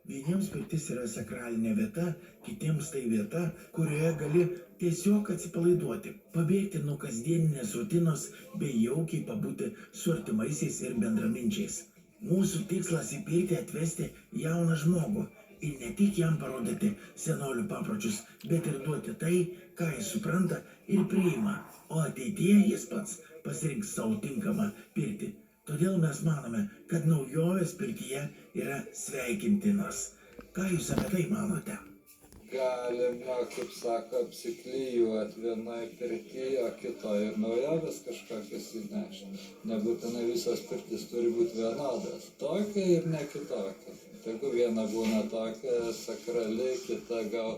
Vieniems pirtis yra sakralinė vieta, kitiems tai vieta, kurioje gali tiesiog atsipalaiduoti, pabėgti nuo kasdieninės rutinos bei jaukiai pabūti su artimaisiais ir bendraminčiais. Mūsų tikslas į pirtį atvesti jauną žmogų ir ne tik jam parodyti senolių papročius, bet ir duoti tai, ką jis supranta ir priima, o ateityje jis pats pasirinks savo tinkamą pirtį. Todėl mes manome, kad naujovės pirtyje yra sveikintinos. Ką jūs apie tai manote? Galima, kaip sako, apsiklijuoti vienai pirtyje, o kitoje ir naujovės kažkokias įnešti. Nebūtinai visos pirtys turi būti vienodas. Tokia ir ne kitokia. Tegu viena būna tokia sakrali, kita gal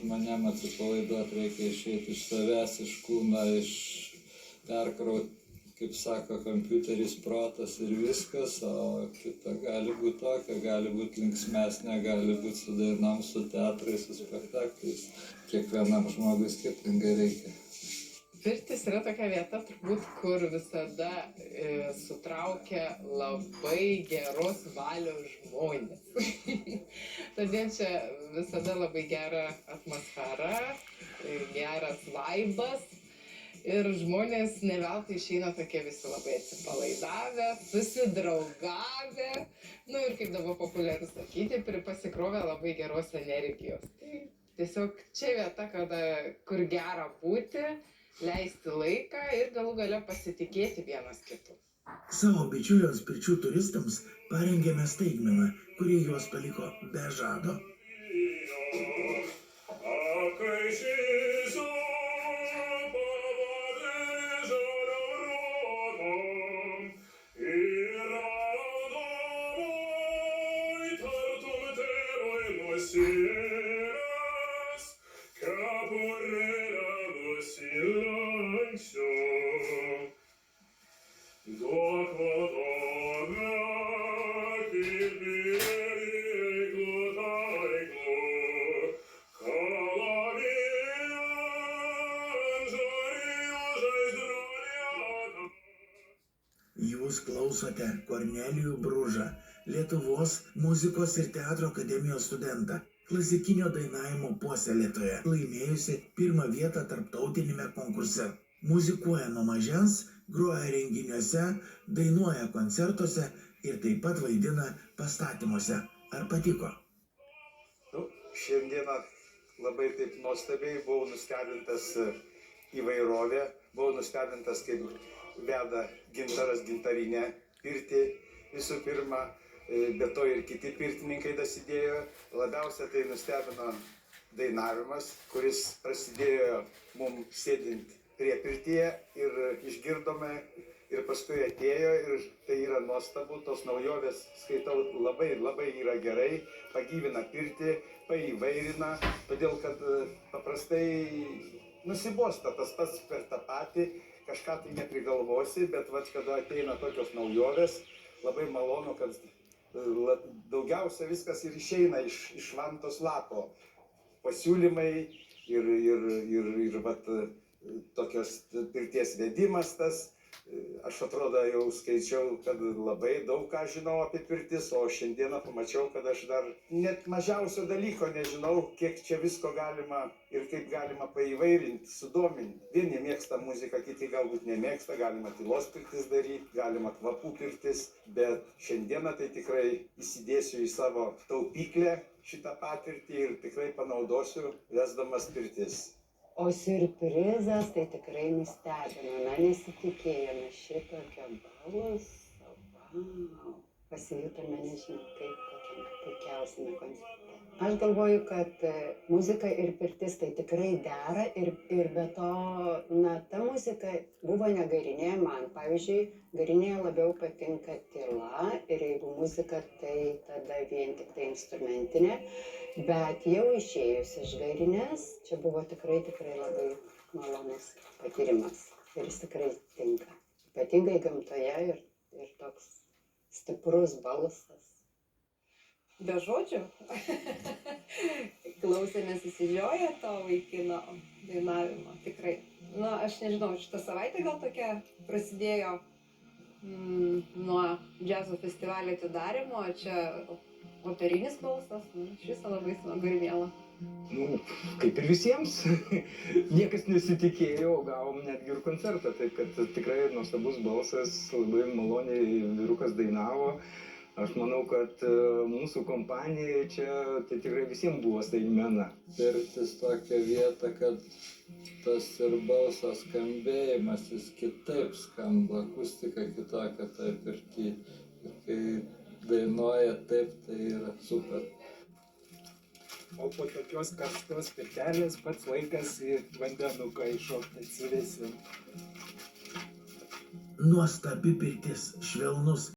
žmonėm atsipalaiduoti reikia išeiti iš savęs, iš kūno, iš perkrauti, kaip sako, kompiuteris, protas ir viskas, o kita gali būti tokia, gali būti linksmesnė, gali būti su dainom, su teatrais, su spektakliais. Kiekvienam žmogui skirtingai reikia. Pirtis yra tokia vieta, turbūt, kur visada sutraukia labai geros valios žmonės. Todėl čia visada labai gera atmosfera, geras vaibas. Ir žmonės ne veltui išeina tokie visi labai atsipalaidavę, susidraugavę, ir kaip dabar populiaru sakyti, pasikrovę labai geros energijos. Tai tiesiog čia vieta, kur gera būti, leisti laiką ir galų gale pasitikėti vienas kitu. Savo bičiuliams pirčių turistams parengėme staigmeną, kuri juos paliko be žado. Jūs klausote Kornelijų Bružą, Lietuvos muzikos ir teatro akademijos studentą, klasikinio dainavimo puoselėtoją, laimėjusi pirmą vietą tarptautinėme konkurse. Muzikuoja nuo mažens, groja renginiuose, dainuoja koncertuose ir taip pat vaidina pastatymuose. Ar patiko? Šiandieną labai taip nuostabiai buvau nustebintas įvairovė, buvau nustebintas, kaip veda Gintaras gintarinę pirtį visų pirma, be to ir kiti pirtininkai dasidėjo. Labiausia tai nustebino dainavimas, kuris prasidėjo mums sėdint prie pirtyje ir išgirdome ir paskui atėjo ir tai yra nuostabu, tos naujovės, skaitau, labai yra gerai, pagyvina pirtį, paįvairina, todėl kad paprastai nusibosta tas pats per tą patį, kažką tai neprigalvosi, bet kada ateina tokios naujovės, labai malonu, kad daugiausia viskas ir išeina iš vantos lapo. Pasiūlymai ir tokios pirties vedimas tas. Aš atrodo jau skaičiau, kad labai daug ką žinau apie pirtis, o šiandieną pamačiau, kad aš dar net mažiausio dalyko nežinau, kiek čia visko galima ir kaip galima paįvairinti, sudominti. Vieni mėgsta muziką, kiti galbūt nemėgsta, galima tylos pirtis daryti, galima kvapų pirtis, bet šiandieną tai tikrai įsidėsiu į savo taupyklę šitą patirtį ir tikrai panaudosiu vesdamas pirtis. O siurprizas tai tikrai nustebino, nesitikėjome šitokio balso, pasijutome, nežinau, kaip kokiam puikiausiame koncerte. Aš galvoju, kad muzika ir pirtis tai tikrai dera ir be to, ta muzika buvo ne garinė man. Pavyzdžiui, garinėje labiau patinka tyla ir jeigu muzika, tai tada vien tik tai instrumentinė. Bet jau išėjus iš garinės, čia buvo tikrai labai malonus patyrimas ir jis tikrai tinka. Ypatingai gamtoje ir toks stiprus balsas. Be žodžių. Klausėmės įsižioję to vaikino dainavimo, tikrai. Aš nežinau, šitą savaitę gal tokia prasidėjo džiazo festivalio atidarymo, o čia operinis balsas, iš viso labai smagu ir miela. Nu, kaip ir visiems. Niekas nesitikėjo, o gavom netgi ir koncertą. Taip kad tikrai nuostabus balsas, labai maloniai vyrukas dainavo. Aš manau, kad mūsų kompanija čia tai tikrai visiems buvo staigmena. Pirtis tokia vieta, kad tas ir balsas skambėjimas, jis kitaip skamba, akustika kitokia toj pirty. Ir kai dainuoja taip, tai yra super. O po tokios karštos pirtelės pats laikas į vandenuką iššokti atsivesim. Nuostabi pirtis, švelnus